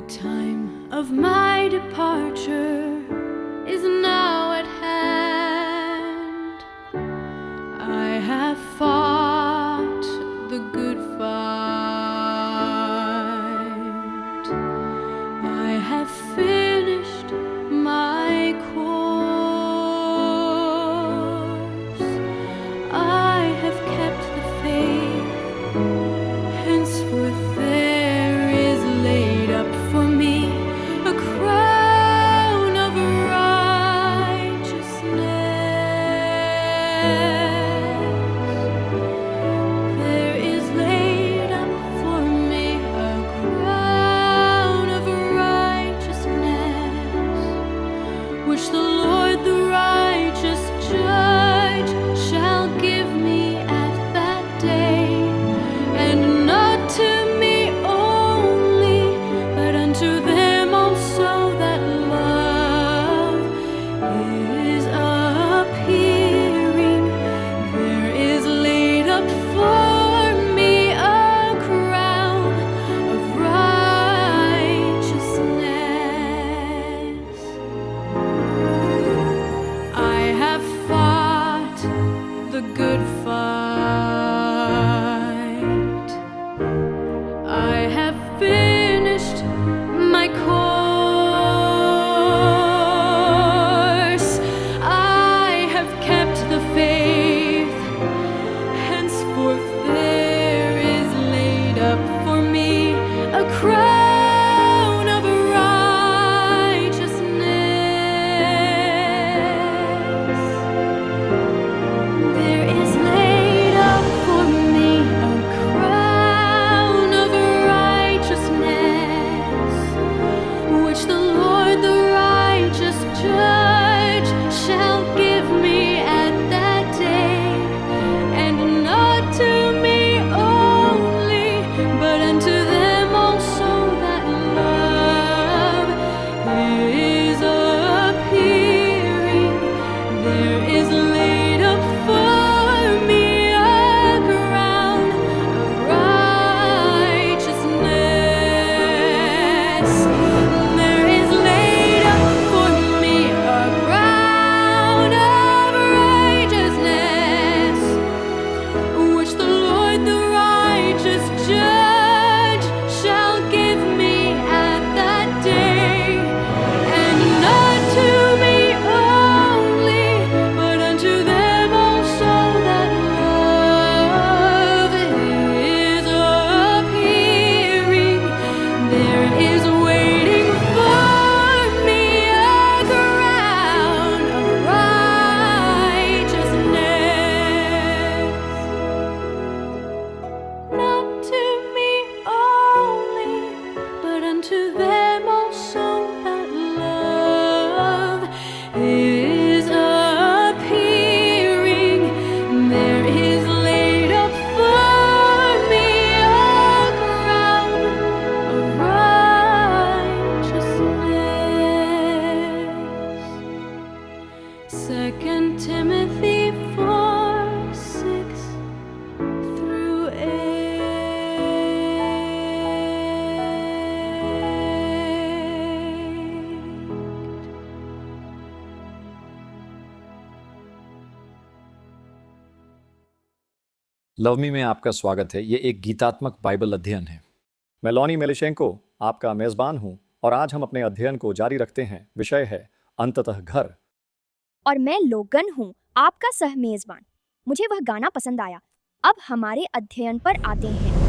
time of my departure is now at hand. I have fought the good fight. I have finished my course. I have kept the faith. Henceforth there is laid up for me a crown of righteousness. There is laid up for me a crown of righteousness, which the Lord the righteous judge shall give me at that day. And not to me only, but unto them also that love is appearing. There is laid up for me a crown of righteousness. I have fought the good fight. I have finished my course. I have kept the faith. Henceforth there is laid up for me a crown of righteousness. There is laid up for me a crown of righteousness, which the Lord the righteous judge shall give me at that day. And not to me only, but unto them also that love is appearing. There is laid up for me a crown of righteousness. There is laid up for me a crown of righteousness, which the Lord the righteous judge shall give me at that day. And not to me only, but unto them also that love is appearing. There is waiting for me a crown of righteousness. Not to me only, but unto them also that love is appearing. There is laid up for me a crown of righteousness. 2 Timothy 4:6-8। Love me में आपका स्वागत है। ये एक गीतात्मक Bible अध्ययन है। मैं लॉनी मेलिशेंको आपका मेज़बान हूँ और आज हम अपने अध्ययन को जारी रखते हैं। विषय है अंततः घर। और मैं लोगन हूँ, आपका सह मेजबान। मुझे वह गाना पसंद आया। अब हमारे अध्ययन पर आते हैं।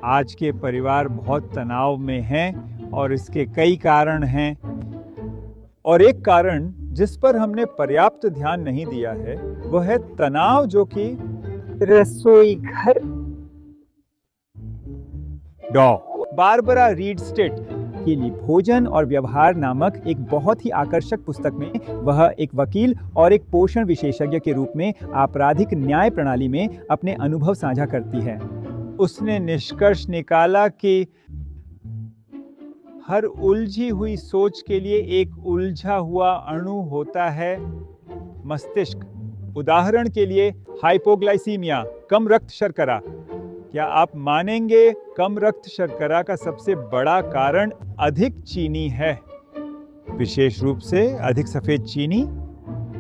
आज के परिवार बहुत तनाव में हैं और इसके कई कारण हैं। और एक कारण जिस पर हमने पर्याप्त ध्यान नहीं दिया है वह है तनाव जो कि रसोई घर बारबरा रीड स्टेट के लिए भोजन और व्यवहार नामक एक बहुत ही आकर्षक पुस्तक में वह एक वकील और एक पोषण विशेषज्ञ के रूप में आपराधिक न्याय प्रणाली में अपने अनुभव साझा करती है। उसने निष्कर्ष निकाला कि हर उलझी हुई सोच के लिए एक उलझा हुआ अणु होता है, मस्तिष्क। उदाहरण के लिए हाइपोग्लाइसीमिया, कम रक्त शर्करा। क्या आप मानेंगे, कम रक्त शर्करा का सबसे बड़ा कारण अधिक चीनी है, विशेष रूप से अधिक सफेद चीनी।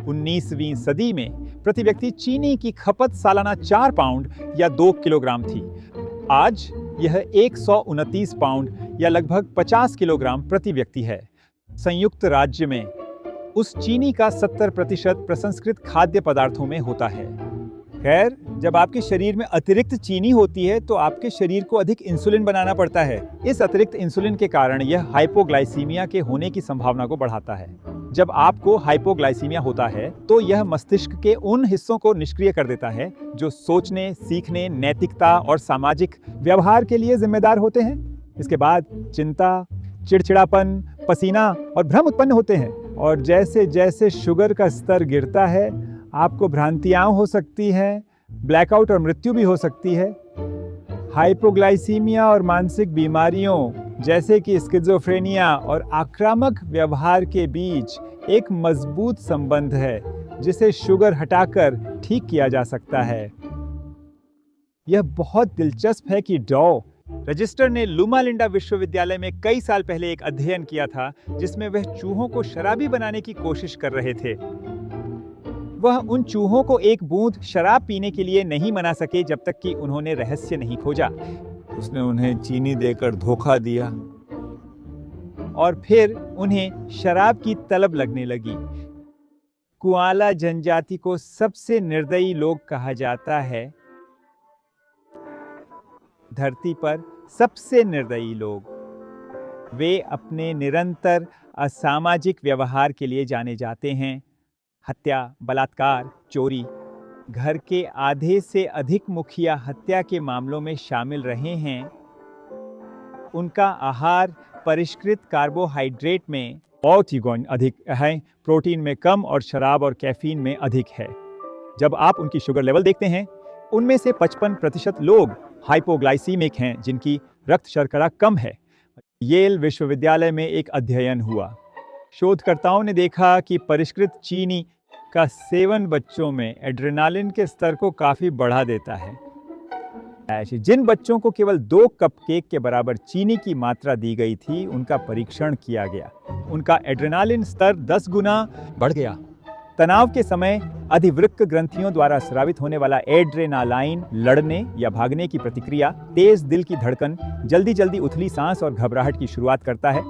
19वीं सदी में प्रति व्यक्ति चीनी की खपत सालाना 4 पाउंड या 2 किलोग्राम थी। आज यह 129 पाउंड या लगभग 50 किलोग्राम प्रति व्यक्ति है। संयुक्त राज्य में उस चीनी का 70% प्रसंस्कृत खाद्य पदार्थों में होता है। खैर, जब आपके शरीर में अतिरिक्त चीनी होती है तो आपके शरीर को अधिक इंसुलिन बनाना पड़ता है। इस अतिरिक्त इंसुलिन के कारण यह हाइपोग्लाइसीमिया के होने की संभावना को बढ़ाता है। जब आपको हाइपोग्लाइसीमिया होता है तो यह मस्तिष्क के उन हिस्सों को निष्क्रिय कर देता है जो सोचने, सीखने, नैतिकता और सामाजिक व्यवहार के लिए जिम्मेदार होते हैं। इसके बाद चिंता, चिड़चिड़ापन, पसीना और भ्रम उत्पन्न होते हैं। और जैसे जैसे शुगर का स्तर गिरता है, आपको भ्रांतियां हो सकती हैं, ब्लैकआउट और मृत्यु भी हो सकती है। हाइपोग्लाइसीमिया और मानसिक बीमारियों जैसे कि स्किज़ोफ्रेनिया और आक्रामक व्यवहार के बीच एक मजबूत संबंध है जिसे शुगर हटाकर ठीक किया जा सकता है। यह बहुत दिलचस्प है कि डॉ रजिस्टर ने लूमा लिंडा विश्वविद्यालय में कई साल पहले एक अध्ययन किया था जिसमें वह चूहों को शराबी बनाने की कोशिश कर रहे थे। वह उन चूहों को एक बूंद शराब पीने के लिए नहीं मना सके जब तक कि उन्होंने रहस्य नहीं खोजा। उसने उन्हें चीनी देकर धोखा दिया और फिर उन्हें शराब की तलब लगने लगी। कुआला जनजाति को सबसे निर्दयी लोग कहा जाता है। धरती पर सबसे निर्दयी लोग। वे अपने निरंतर असामाजिक व्यवहार के लिए जाने जाते हैं। हत्या, बलात्कार, चोरी। घर के आधे से अधिक मुखिया हत्या के मामलों में शामिल रहे हैं। उनका आहार परिष्कृत कार्बोहाइड्रेट में बहुत ही अधिक है, प्रोटीन में कम और शराब और कैफीन में अधिक है। जब आप उनकी शुगर लेवल देखते हैं, उनमें से 55% लोग हाइपोग्लाइसीमिक हैं जिनकी रक्त शर्करा कम है। येल विश्वविद्यालय में एक अध्ययन हुआ। शोधकर्ताओं ने देखा कि परिष्कृत चीनी का सेवन बच्चों में एड्रेनालिन के स्तर को काफी बढ़ा देता है। जिन बच्चों को केवल 2 कप केक के बराबर चीनी की मात्रा दी गई थी, उनका परीक्षण किया गया। उनका एड्रेनालिन स्तर 10 गुना बढ़ गया। तनाव के समय अधिवृक्क ग्रंथियों द्वारा स्रावित होने वाला एड्रेनालाइन लड़ने या भागने की प्रतिक्रिया, तेज दिल की धड़कन, जल्दी जल्दी उथली सांस और घबराहट की शुरुआत करता है।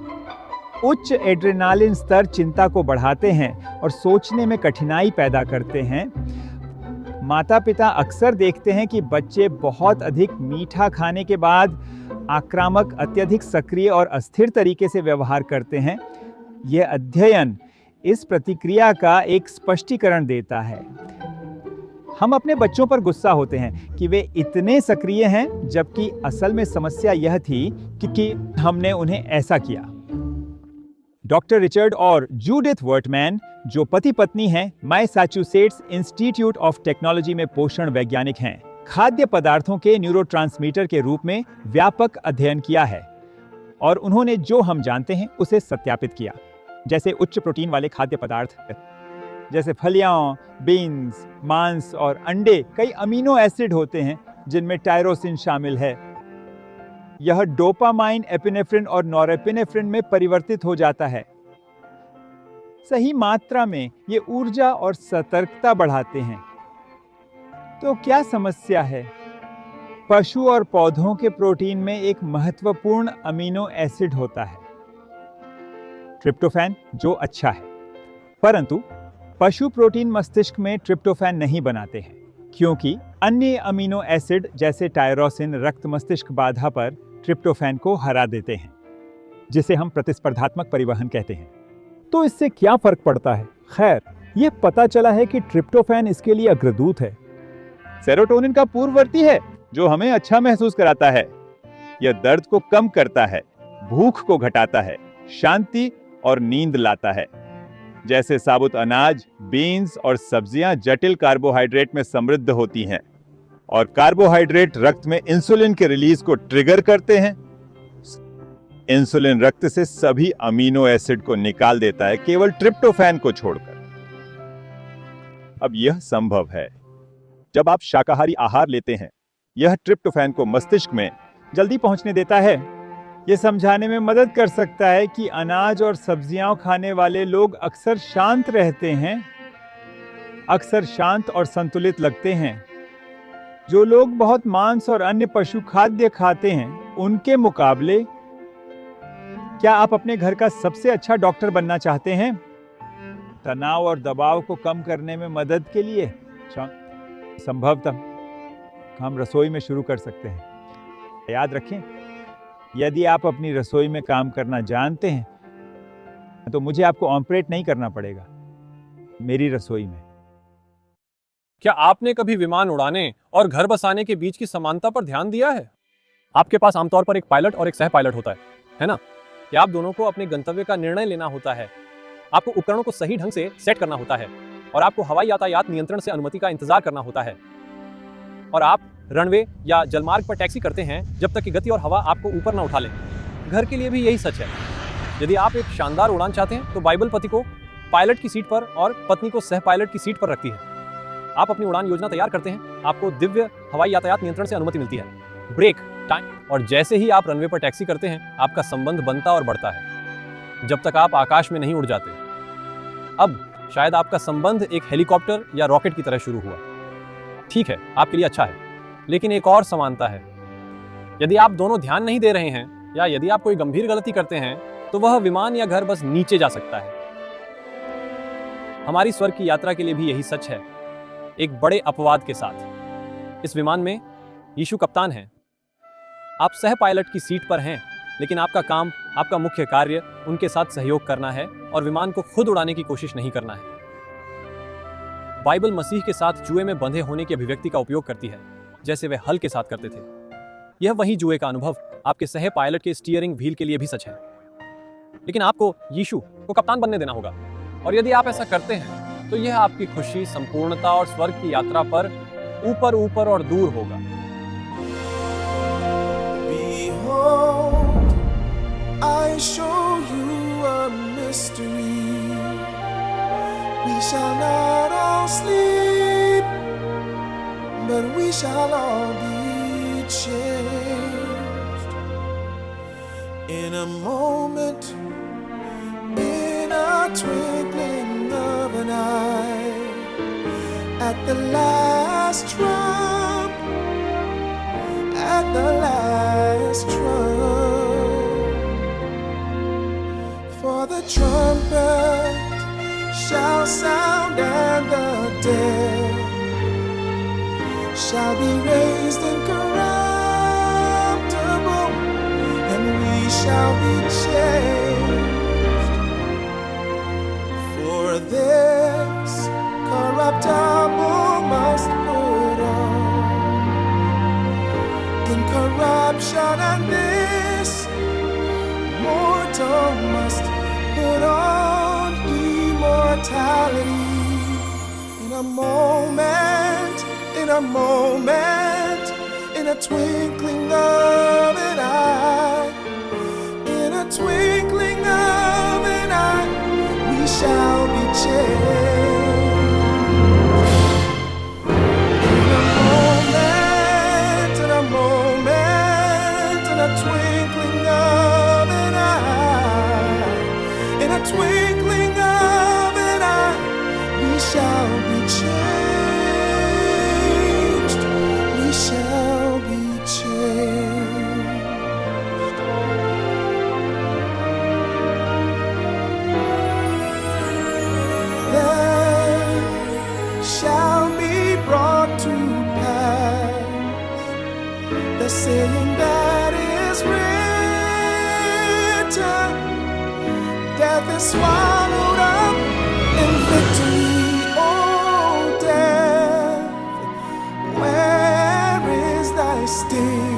उच्च एड्रेनालिन स्तर चिंता को बढ़ाते हैं और सोचने में कठिनाई पैदा करते हैं। माता पिता अक्सर देखते हैं कि बच्चे बहुत अधिक मीठा खाने के बाद आक्रामक, अत्यधिक सक्रिय और अस्थिर तरीके से व्यवहार करते हैं। यह अध्ययन इस प्रतिक्रिया का एक स्पष्टीकरण देता है। हम अपने बच्चों पर गुस्सा होते हैं कि वे इतने सक्रिय हैं, जबकि असल में समस्या यह थी कि हमने उन्हें ऐसा किया। डॉक्टर रिचर्ड और जूडिथ वर्टमैन, जो पति पत्नी हैं, मैसाचुसेट्स इंस्टीट्यूट ऑफ टेक्नोलॉजी में पोषण वैज्ञानिक हैं, खाद्य पदार्थों के न्यूरोट्रांसमीटर के रूप में व्यापक अध्ययन किया है और उन्होंने जो हम जानते हैं उसे सत्यापित किया। जैसे उच्च प्रोटीन वाले खाद्य पदार्थ जैसे फलियां, बीन्स, मांस और अंडे कई अमीनो एसिड होते हैं जिनमें टायरोसिन शामिल है। यह डोपामाइन, एपिनेफ्रिन और नॉरेपिनेफ्रिन में परिवर्तित हो जाता है। सही मात्रा में ये ऊर्जा और सतर्कता बढ़ाते हैं। तो क्या समस्या है? पशु और पौधों के प्रोटीन में एक महत्वपूर्ण अमीनो एसिड होता है, ट्रिप्टोफैन, जो अच्छा है। परंतु पशु प्रोटीन मस्तिष्क में ट्रिप्टोफैन नहीं बनाते हैं क्योंकि अन्य अमीनो एसिड जैसे टायरोसिन रक्त मस्तिष्क बाधा पर ट्रिप्टोफैन को हरा देते हैं, जिसे हम प्रतिस्पर्धात्मक परिवहन कहते हैं। तो इससे क्या फर्क पड़ता है? खैर, यह पता चला है कि ट्रिप्टोफैन इसके लिए अग्रदूत है। सेरोटोनिन का पूर्ववर्ती है जो हमें अच्छा महसूस कराता है। यह दर्द को कम करता है, भूख को घटाता है, शांति और नींद लाता है। जैसे साबुत अनाज, बीन्स और सब्जियां जटिल कार्बोहाइड्रेट में समृद्ध होती हैं और कार्बोहाइड्रेट रक्त में इंसुलिन के रिलीज को ट्रिगर करते हैं। इंसुलिन रक्त से सभी अमीनो एसिड को निकाल देता है, केवल ट्रिप्टोफैन को छोड़कर। अब यह संभव है जब आप शाकाहारी आहार लेते हैं। यह ट्रिप्टोफैन को मस्तिष्क में जल्दी पहुंचने देता है। यह समझाने में मदद कर सकता है कि अनाज और सब्जियां खाने वाले लोग अक्सर शांत रहते हैं, अक्सर शांत और संतुलित लगते हैं। जो लोग बहुत मांस और अन्य पशु खाद्य खाते हैं, उनके मुकाबले क्या आप अपने घर का सबसे अच्छा डॉक्टर बनना चाहते हैं? तनाव और दबाव को कम करने में मदद के लिए संभवतः हम रसोई में शुरू कर सकते हैं। याद रखें, यदि आप अपनी रसोई में काम करना जानते हैं तो मुझे आपको ऑपरेट नहीं करना पड़ेगा मेरी रसोई में। क्या आपने कभी विमान उड़ाने और घर बसाने के बीच की समानता पर ध्यान दिया है? आपके पास आमतौर पर एक पायलट और एक सह पायलट होता है ना? कि आप दोनों को अपने गंतव्य का निर्णय लेना होता है, आपको उपकरणों को सही ढंग से सेट करना होता है और आपको हवाई यातायात नियंत्रण से अनुमति का इंतजार करना होता है। और आप रनवे या जलमार्ग पर टैक्सी करते हैं जब तक कि गति और हवा आपको ऊपर ना उठा ले। घर के लिए भी यही सच है। यदि आप एक शानदार उड़ान चाहते हैं तो बाइबल पति को पायलट की सीट पर और पत्नी को सह पायलट की सीट पर रखती है। आप अपनी उड़ान योजना तैयार करते हैं, आपको दिव्य हवाई यातायात नियंत्रण से अनुमति मिलती है, ब्रेक, टाइम, और जैसे ही आप रनवे पर टैक्सी करते हैं आपका संबंध बनता और बढ़ता है जब तक आप आकाश में नहीं उड़ जाते। अब शायद आपका संबंध एक हेलीकॉप्टर या रॉकेट की तरह शुरू हुआ। ठीक है, आपके लिए अच्छा है, लेकिन एक और समानता है। यदि आप दोनों ध्यान नहीं दे रहे हैं या यदि आप कोई गंभीर गलती करते हैं तो वह विमान या घर बस नीचे जा सकता है। हमारी स्वर्ग की यात्रा के लिए भी यही सच है, एक बड़े अपवाद के साथ। इस विमान में यीशु कप्तान हैं, आप सह पायलट की सीट पर हैं, लेकिन आपका काम, आपका मुख्य कार्य उनके साथ सहयोग करना है और विमान को खुद उड़ाने की कोशिश नहीं करना है। बाइबल मसीह के साथ जुए में बंधे होने की अभिव्यक्ति का उपयोग करती है, जैसे वे हल के साथ करते थे। यह वही जुए का अनुभव आपके सह पायलट के स्टीयरिंग व्हील के लिए भी सच है। लेकिन आपको यीशु को कप्तान बनने देना होगा, और यदि आप ऐसा करते हैं तो यह आपकी खुशी, संपूर्णता और स्वर्ग की यात्रा पर ऊपर ऊपर और दूर होगा। Behold, I show you a mystery. We shall not all sleep, but we shall all be changed. In a moment, in a twinkling of an eye, at the last trump, at the last trump. For the trumpet shall sound and the dead shall be raised incorruptible, and we shall be changed. For this corruptible must put on incorruption, and this mortal must put on immortality. In a moment, in a moment, in a twinkling of an eye, in a twinkling of an eye, we shall be changed. In a moment, in a moment, in a twinkling of an eye, in a twinkling of an eye, we shall be changed. We shall be changed. Then shall be brought to pass the saying that is written, death is swallowed up in victory. Oh, death, where is thy sting?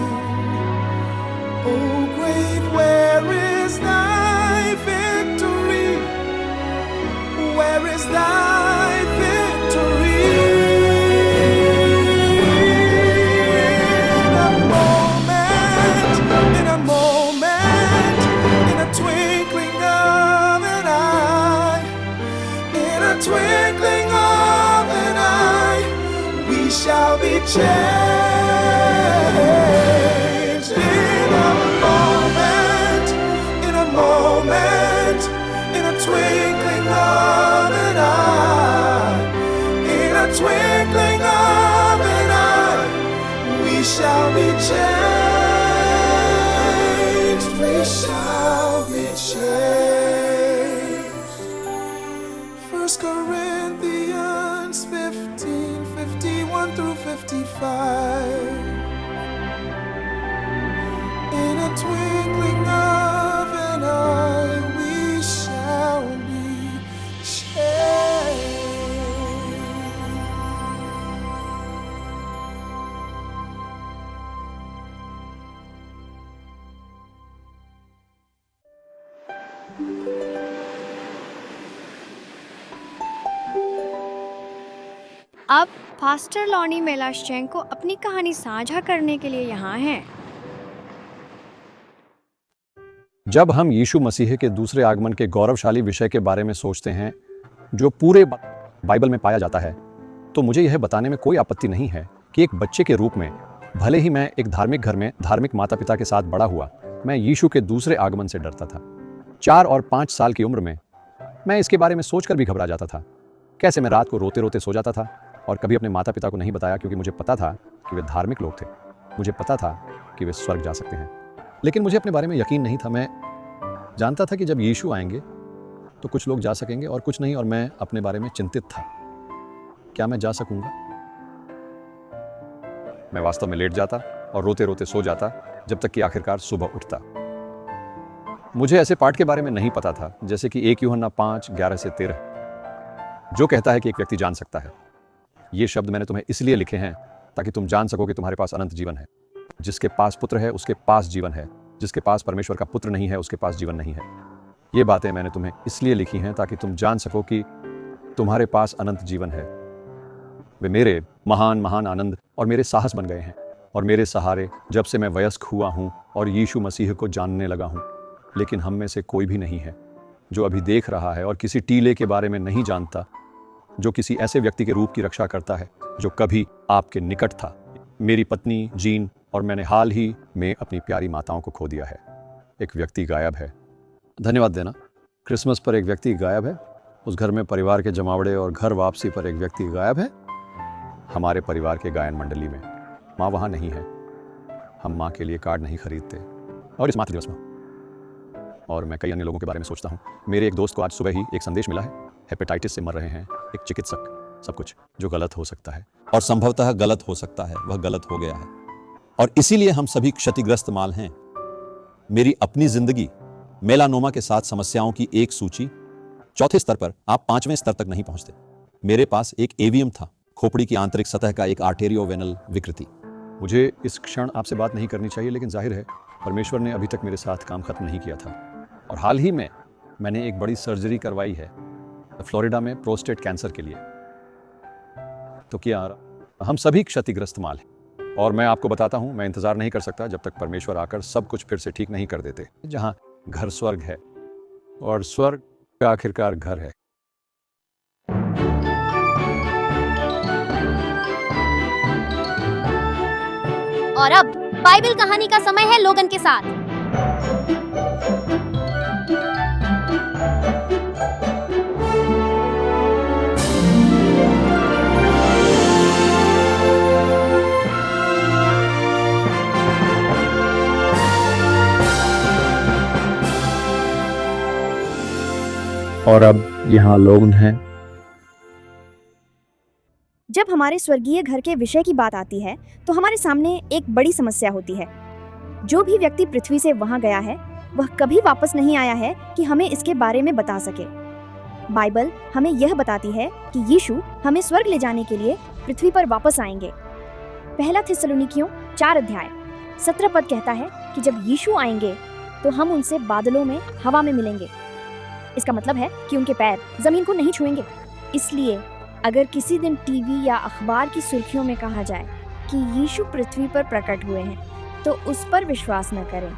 changed in a moment, in a moment, in a twinkling of an eye, in a twinkling of an eye, we shall be changed, we shall be changed. 1 Corinthians 15:51 through 55. In a twinkling of an eye, we shall be changed. अब pastor लॉनी मेलाशेंको अपनी कहानी साझा करने के लिए यहाँ हैं। जब हम यीशु मसीह के दूसरे आगमन के गौरवशाली विषय के बारे में सोचते हैं जो पूरे बाइबल में पाया जाता है, तो मुझे यह बताने में कोई आपत्ति नहीं है कि एक बच्चे के रूप में, भले ही मैं एक धार्मिक घर में धार्मिक माता पिता के साथ बड़ा हुआ, मैं यीशु के दूसरे आगमन से डरता था। 4 और 5 साल की उम्र में मैं इसके बारे में सोचकर भी घबरा जाता था। कैसे मैं रात को रोते रोते सो जाता था और कभी अपने माता पिता को नहीं बताया, क्योंकि मुझे पता था कि वे धार्मिक लोग थे। मुझे पता था कि वे स्वर्ग जा सकते हैं, लेकिन मुझे अपने बारे में यकीन नहीं था। मैं जानता था कि जब यीशु आएंगे तो कुछ लोग जा सकेंगे और कुछ नहीं, और मैं अपने बारे में चिंतित था। क्या मैं जा सकूंगा? मैं वास्तव में लेट जाता और रोते रोते सो जाता, जब तक कि आखिरकार सुबह उठता। मुझे ऐसे पाठ के बारे में नहीं पता था, जैसे कि 1 यूहन्ना 5:11-13, जो कहता है कि एक व्यक्ति जान सकता है। ये शब्द मैंने तुम्हें इसलिए लिखे हैं ताकि तुम जान सको कि तुम्हारे पास अनंत जीवन है। जिसके पास पुत्र है उसके पास जीवन है, जिसके पास परमेश्वर का पुत्र नहीं है उसके पास जीवन नहीं है। ये बातें मैंने तुम्हें इसलिए लिखी हैं ताकि तुम जान सको कि तुम्हारे पास अनंत जीवन है। वे मेरे महान महान आनंद और मेरे साहस बन गए हैं और मेरे सहारे जब से मैं वयस्क हुआ हूँ और यीशु मसीह को जानने लगा हूँ। लेकिन हम में से कोई भी नहीं है जो अभी देख रहा है और किसी टीले के बारे में नहीं जानता, जो किसी ऐसे व्यक्ति के रूप की रक्षा करता है जो कभी आपके निकट था। मेरी पत्नी जीन और मैंने हाल ही में अपनी प्यारी माताओं को खो दिया है। एक व्यक्ति गायब है। धन्यवाद देना। क्रिसमस पर एक व्यक्ति गायब है। उस घर में परिवार के जमावड़े और घर वापसी पर एक व्यक्ति गायब है। हमारे परिवार के गायन मंडली में माँ वहाँ नहीं है। हम माँ के लिए कार्ड नहीं खरीदते और इस मातृ दिवस में। और मैं कई अन्य लोगों के बारे में सोचता हूँ। मेरे एक दोस्त को आज सुबह ही एक संदेश मिला है। हेपेटाइटिस से मर रहे हैं एक चिकित्सक। सब कुछ जो गलत हो सकता है और संभवतः गलत हो सकता है वह गलत हो गया है, और इसीलिए हम सभी क्षतिग्रस्त माल हैं। मेरी अपनी जिंदगी मेलानोमा के साथ समस्याओं की एक सूची। चौथे स्तर पर आप 5वें स्तर तक नहीं पहुंचते। मेरे पास एक एवीएम था, खोपड़ी की आंतरिक सतह का एक आर्टेरियोवेनल विकृति। मुझे इस क्षण आपसे बात नहीं करनी चाहिए, लेकिन जाहिर है परमेश्वर ने अभी तक मेरे साथ काम खत्म नहीं किया था। और हाल ही में मैंने एक बड़ी सर्जरी करवाई है फ्लोरिडा में प्रोस्टेट कैंसर के लिए। तो क्या हम सभी क्षतिग्रस्त माल हैं। और मैं आपको बताता हूं, मैं इंतजार नहीं कर सकता जब तक परमेश्वर आकर सब कुछ फिर से ठीक नहीं कर देते। जहां घर स्वर्ग है और स्वर्ग का आखिरकार घर है। और अब बाइबल कहानी का समय है लोगन के साथ। और अब यहाँ लोग हैं। जब हमारे स्वर्गीय घर के विषय की बात आती है तो हमारे सामने एक बड़ी समस्या होती है। जो भी व्यक्ति पृथ्वी से वहां गया है वह कभी वापस नहीं आया है कि हमें इसके बारे में बता सके। बाइबल हमें यह बताती है कि यीशु हमें स्वर्ग ले जाने के लिए पृथ्वी पर वापस आएंगे। पहला थिस्सलुनीकियों 4:17 पद कहता है कि जब यीशु आएंगे तो हम उनसे बादलों में हवा में मिलेंगे। इसका मतलब है कि उनके पैर जमीन को नहीं छुएंगे। इसलिए अगर किसी दिन टीवी या अखबार की सुर्खियों में कहा जाए कि यीशु पृथ्वी पर प्रकट हुए हैं तो उस पर विश्वास न करें।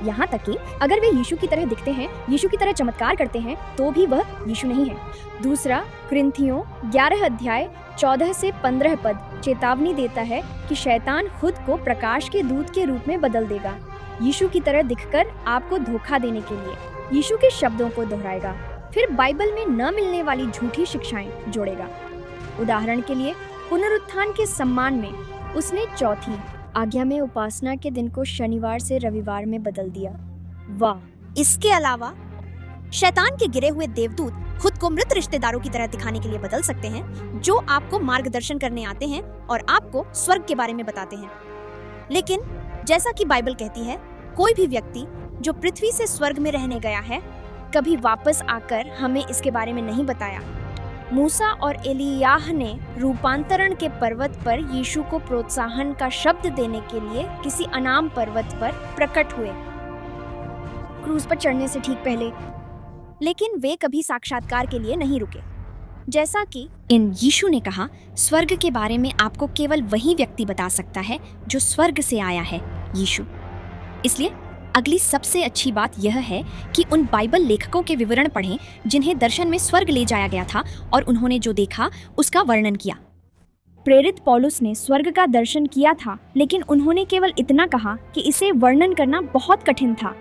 यहाँ तक कि अगर वे यीशु की तरह दिखते हैं, यीशु की तरह चमत्कार करते हैं, तो भी वह यीशु नहीं है। दूसरा कुरिन्थियों 11 अध्याय 14 से 15 पद चेतावनी देता है कि शैतान खुद को प्रकाश के दूत के रूप में बदल देगा, यीशु की तरह दिखकर आपको धोखा देने के लिए यीशु के शब्दों को दोहराएगा, फिर बाइबल में न मिलने वाली झूठी शिक्षाएं जोड़ेगा। उदाहरण के लिए पुनरुत्थान के सम्मान में उसने चौथी आज्ञा में उपासना के दिन को शनिवार से रविवार में बदल दिया। वाह! इसके अलावा शैतान के गिरे हुए देवदूत खुद को मृत रिश्तेदारों की तरह दिखाने के लिए बदल सकते हैं, जो आपको मार्गदर्शन करने आते हैं और आपको स्वर्ग के बारे में बताते हैं। लेकिन जैसा कि बाइबल कहती है, कोई भी व्यक्ति जो पृथ्वी से स्वर्ग में रहने गया है, कभी वापस आकर हमें इसके बारे में नहीं बताया। मूसा और एलियाह ने रूपांतरण के पर्वत पर यीशु को प्रोत्साहन का शब्द देने के लिए किसी अनाम पर्वत पर प्रकट हुए क्रूज पर चढ़ने से ठीक पहले, लेकिन वे कभी साक्षात्कार के लिए नहीं रुके। जैसा कि इन यीशु ने कहा, स्वर्ग के बारे में आपको केवल वही व्यक्ति बता सकता है जो स्वर्ग से आया है, यीशु। इसलिए अगली सबसे अच्छी बात यह है कि उन बाइबल लेखकों के विवरण पढ़ें जिन्हें दर्शन में स्वर्ग ले जाया गया था और उन्होंने जो देखा उसका वर्णन किया। प्रेरित पौलुस ने स्वर्ग का दर्शन किया था, लेकिन उन्होंने केवल इतना कहा कि इसे वर्णन करना बहुत कठिन था,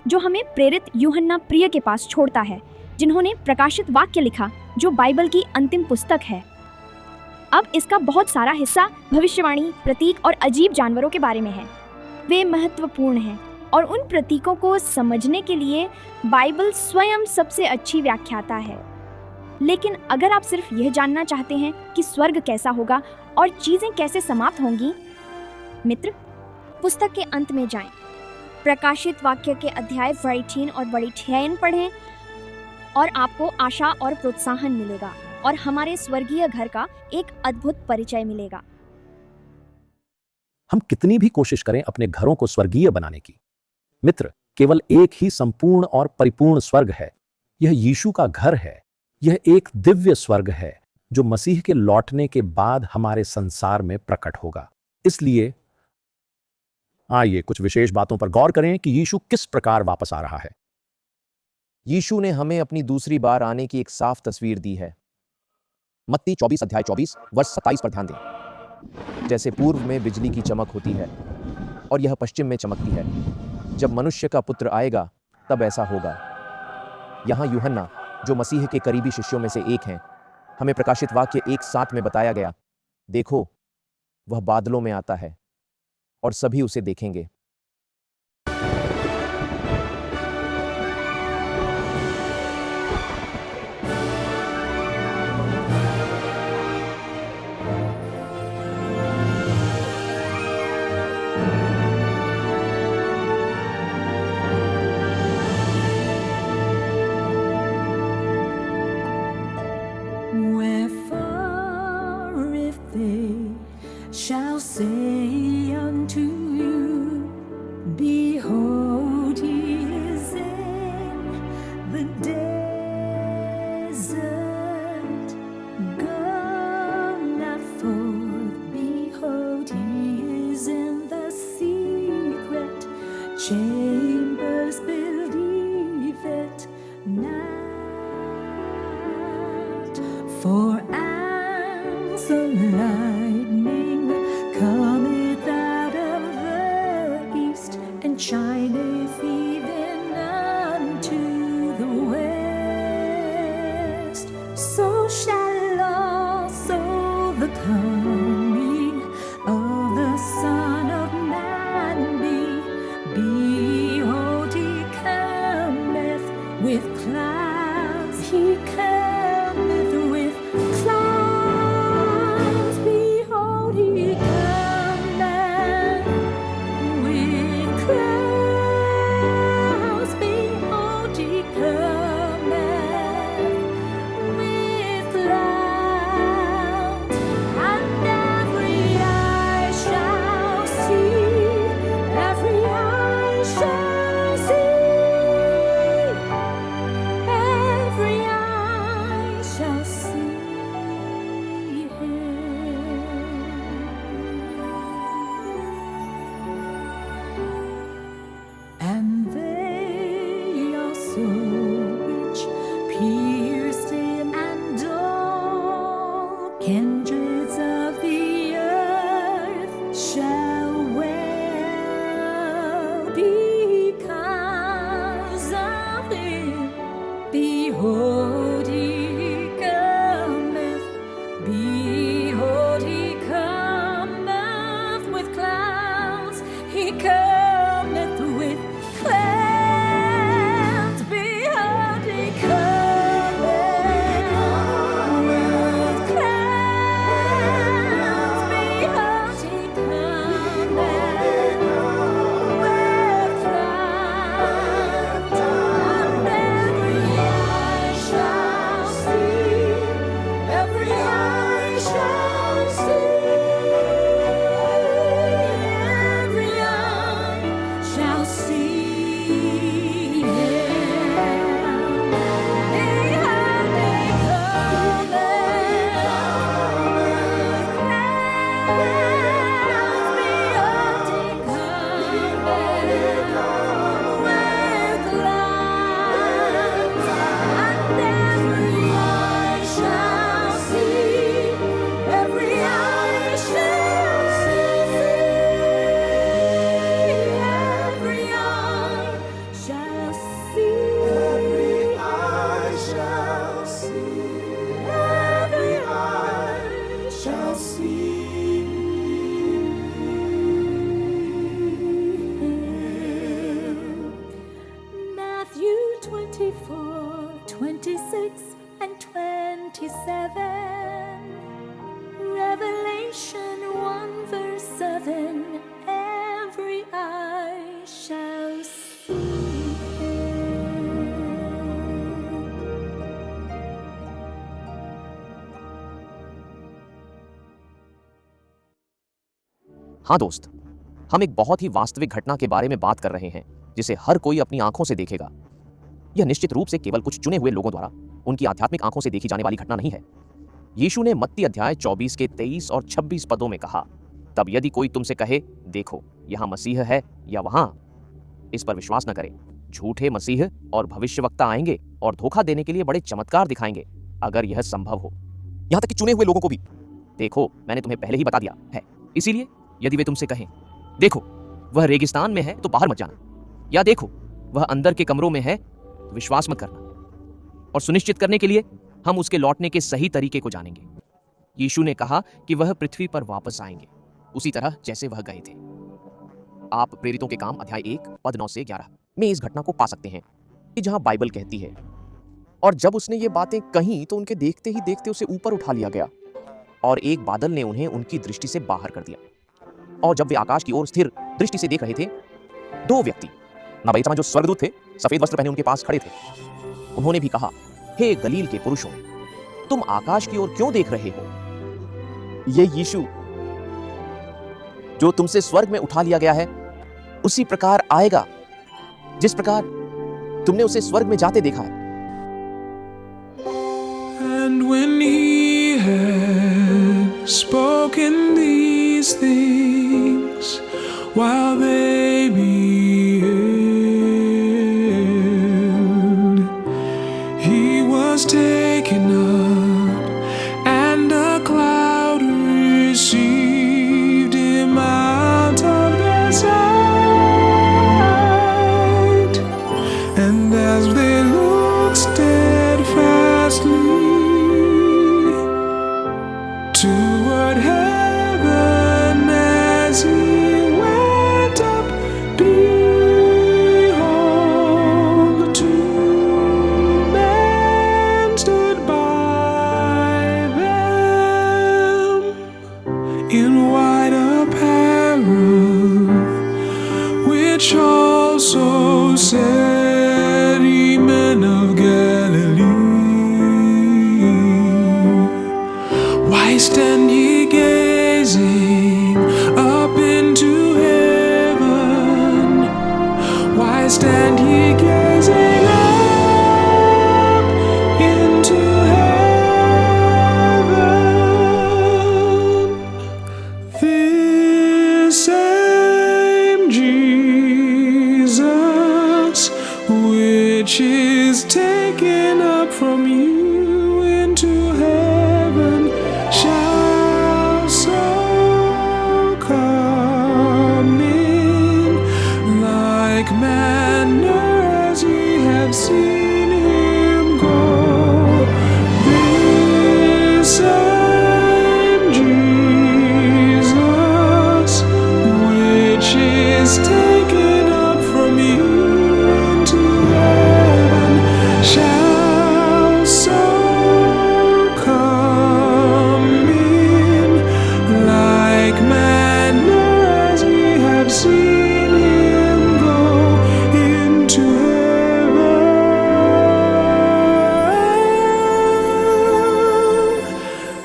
जो हमें प्रेरित यूहन्ना प्रिय के पास छोड़ता है, जिन्होंने प्रकाशित वाक्य लिखा, जो बाइबल की अंतिम पुस्तक है। अब इसका बहुत सारा हिस्सा भविष्यवाणी, प्रतीक और अजीब जानवरों के बारे में है। वे महत्वपूर्ण हैं और उन प्रतीकों को समझने के लिए बाइबल स्वयं सबसे अच्छी व्याख्याता है। लेकिन अगर आप सिर्फ यह जानना चाहते हैं कि स्वर्ग कैसा होगा और चीजें कैसे समाप्त होंगी, मित्र, पुस्तक के अंत में जाएं, प्रकाशित वाक्य के अध्याय 18 और 18 पढ़ें और आपको आशा और प्रोत्साहन मिलेगा और हमारे स्वर्गीय घर का एक अद्भुत परिचय मिलेगा। हम कितनी भी कोशिश करें अपने घरों को स्वर्गीय बनाने की, मित्र, केवल एक ही संपूर्ण और परिपूर्ण स्वर्ग है। यह यीशु का घर है। यह एक दिव्य स्वर्ग है जो मसीह के लौटने के बाद हमारे संसार में प्रकट होगा। इसलिए आइए कुछ विशेष बातों पर गौर करें कि यीशु किस प्रकार वापस आ रहा है। यीशु ने हमें अपनी दूसरी बार आने की एक साफ तस्वीर दी है। मत्ती 24 अध्याय 24 वर्ष 27 पर ध्यान दें। जैसे पूर्व में बिजली की चमक होती है और यह पश्चिम में चमकती है, जब मनुष्य का पुत्र आएगा तब ऐसा होगा। यहाँ यूहन्ना, जो मसीह के करीबी शिष्यों में से एक हैं, हमें प्रकाशित वाक्य 1:7 में बताया गया, देखो वह बादलों में आता है और सभी उसे देखेंगे। Wherefore, if they shall say unto you, Behold, he is in the desert, go not forth. Behold, he is in the secret chambers, believe it not. For as the lightning cometh out of the east, and shineth even unto the west, so shall also the coming of the Son of Man be. Behold, he cometh with clouds, he cometh with clouds. Behold, he cometh with clouds. Behold, he cometh with clouds. And every eye shall see, every eye shall see, every eye pierced him, and all kindreds of the earth shall wail because of him. Behold, he cometh. Behold, he cometh with clouds. He cometh with clouds. Behold, he cometh with clouds. Behold, he cometh with clouds. And every eye shall see. Every eye shall see. Every eye shall see him. Behold, he cometh with clouds. Behold, he cometh with clouds. And every eye shall see. Every eye shall see. Every eye shall see. Every eye shall see. Every eye shall see. Matthew 24:26 and 27. Revelation 1:7. Every eye shall see him. हाँ दोस्त, हम एक बहुत ही वास्तविक घटना के बारे में बात कर रहे हैं जिसे हर कोई अपनी आंखों से देखेगा। यह निश्चित रूप से केवल कुछ चुने हुए लोगों द्वारा उनकी आध्यात्मिक आंखों से देखी जाने वाली घटना नहीं है। यीशु ने मत्ती अध्याय 24 के 23 और 26 पदों में कहा, तब यदि कोई तुमसे कहे, देखो यहाँ मसीह है या वहां, इस पर विश्वास न करें। झूठे मसीह और भविष्यवक्ता आएंगे और धोखा देने के लिए बड़े चमत्कार दिखाएंगे, अगर यह संभव हो। यहां तक कि चुने हुए लोगों को भी। देखो, मैंने तुम्हें पहले ही बता दिया है। इसीलिए यदि वे तुमसे कहें, देखो वह रेगिस्तान में है तो बाहर मत जाना, या देखो वह अंदर के कमरों में है, तो विश्वास मत करना। और सुनिश्चित करने के लिए हम उसके लौटने के सही तरीके को जानेंगे। यीशु ने कहा कि वह पृथ्वी पर वापस आएंगे उसी तरह जैसे वह गए थे। आप प्रेरितों के काम अध्याय 1 पद 9 से 11 में इस घटना को पा सकते हैं कि जहां बाइबल कहती है, और जब उसने ये बातें कहीं तो उनके देखते ही देखते उसे ऊपर उठा लिया गया और एक बादल ने उन्हें उनकी दृष्टि से बाहर कर दिया। और जब वे आकाश की ओर स्थिर दृष्टि से देख रहे थे, दो व्यक्ति नबीसमा जो स्वर्गदूत थे, सफेद वस्त्र पहने उनके पास खड़े थे। उन्होंने भी कहा, हे गलील के पुरुषों, तुम आकाश की ओर क्यों देख रहे हो? ये यीशु जो तुमसे स्वर्ग में उठा लिया गया है उसी प्रकार आएगा जिस प्रकार तुमने उसे स्वर्ग में जाते देखा है। And when he had spoken these things, while they beheld, he was taken up, and a cloud received him out of their sight. And as they looked steadfastly toward heaven as he went up, behold, two men stood by them in white apparel, which also said, Ye men of Galilee, why stand ye gazing up into heaven? Why stand ye gazing up into heaven? This same Jesus, which is taken up up from you into heaven shall so come in like manna as ye have seen him go. This same Jesus, which is taken up from you into heaven, shall so come in like manna as ye have seen him go into heaven.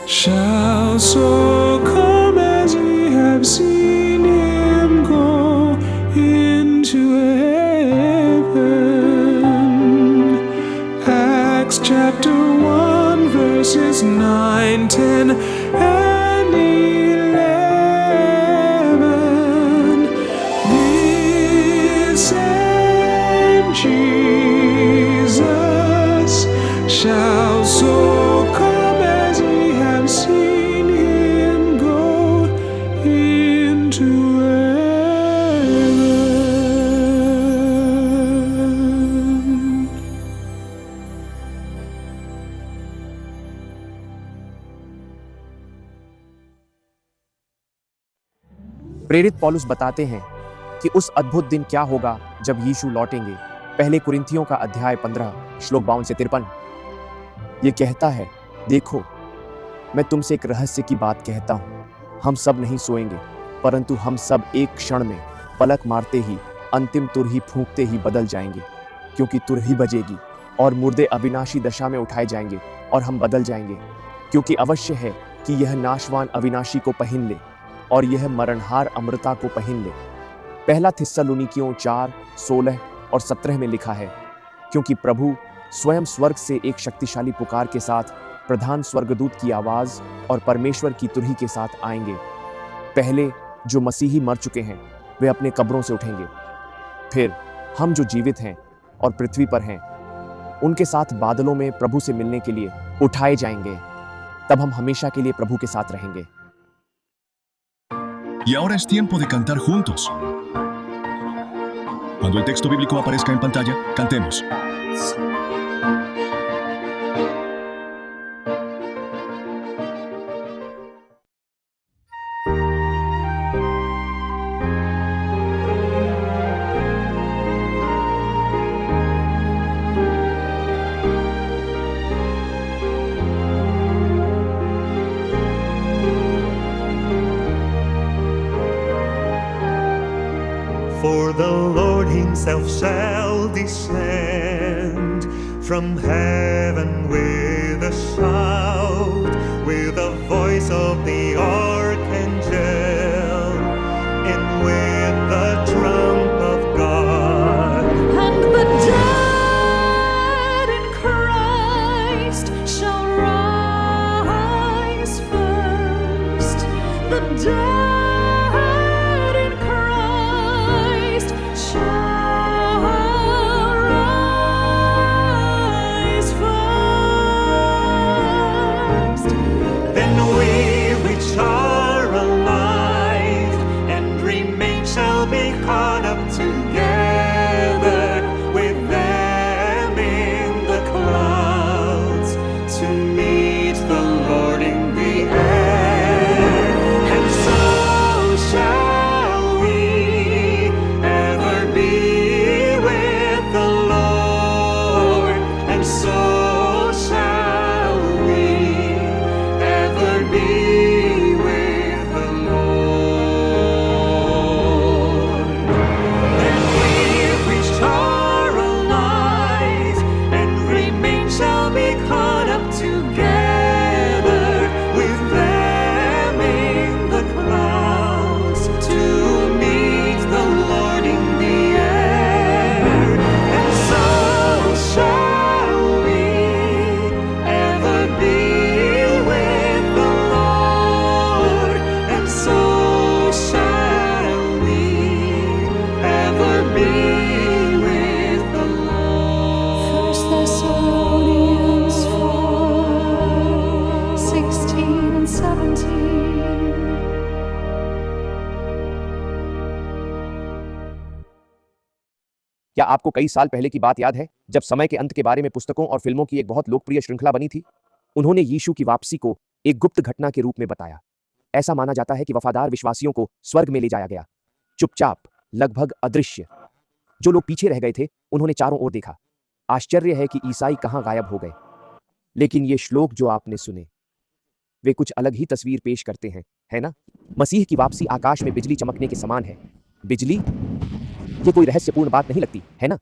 Shall so come as ye have seen him go into heaven. Acts chapter 1 verses 9, 10 and 11. This same Jesus shall so come as ye have seen him go into heaven. प्रेरित पौलुस बताते हैं कि उस अद्भुत दिन क्या होगा जब यीशु लौटेंगे। पहले कुरिन्थियों का अध्याय 15 श्लोक 52 से 53 ये कहता है, देखो मैं तुमसे एक रहस्य की बात कहता हूँ, हम सब नहीं सोएंगे, परंतु हम सब एक क्षण में पलक मारते ही अंतिम तुरही फूंकते ही बदल जाएंगे, क्योंकि तुरही बजेगी और मुर्दे अविनाशी दशा में उठाए जाएंगे और हम बदल जाएंगे, क्योंकि अवश्य है कि यह नाशवान अविनाशी को पहन ले और यह मरणहार अमृता को पहन ले। पहला थिस्सलुनीकियों 4, 16 और 17 में लिखा है, क्योंकि प्रभु स्वयं स्वर्ग से एक शक्तिशाली पुकार के साथ, प्रधान स्वर्गदूत की आवाज और परमेश्वर की तुरही के साथ आएंगे। पहले जो मसीही मर चुके हैं वे अपने कब्रों से उठेंगे, फिर हम जो जीवित हैं और पृथ्वी पर हैं उनके साथ बादलों में प्रभु से मिलने के लिए उठाए जाएंगे। तब हम हमेशा के लिए प्रभु के साथ रहेंगे। Y ahora es tiempo de cantar juntos. Cuando el texto bíblico aparezca en pantalla, cantemos. For the Lord himself shall descend from heaven with a shout, with the voice of the archangel, and with the trump of God. And the dead in Christ shall rise first. The dead in Christ shall rise first. आपको कई साल पहले की बात याद है जब समय के अंत के बारे में पुस्तकों और फिल्मों की एक बहुत लोकप्रिय श्रृंखला बनी थी? उन्होंने यीशु की वापसी को एक गुप्त घटना के रूप में बताया। ऐसा माना जाता है कि वफादार विश्वासियों को स्वर्ग में ले जाया गया, चुपचाप, लगभग अदृश्य। जो लोग पीछे रह गए थे उन्होंने चारों ओर देखा। आश्चर्य है कि ईसाई कहां गायब हो गए। लेकिन ये श्लोक जो आपने सुने वे कुछ अलग ही तस्वीर पेश करते हैं, है ना? मसीह की वापसी आकाश में बिजली चमकने के समान है। बिजली? ये कोई रहस्यपूर्ण बात नहीं लगती, है ना?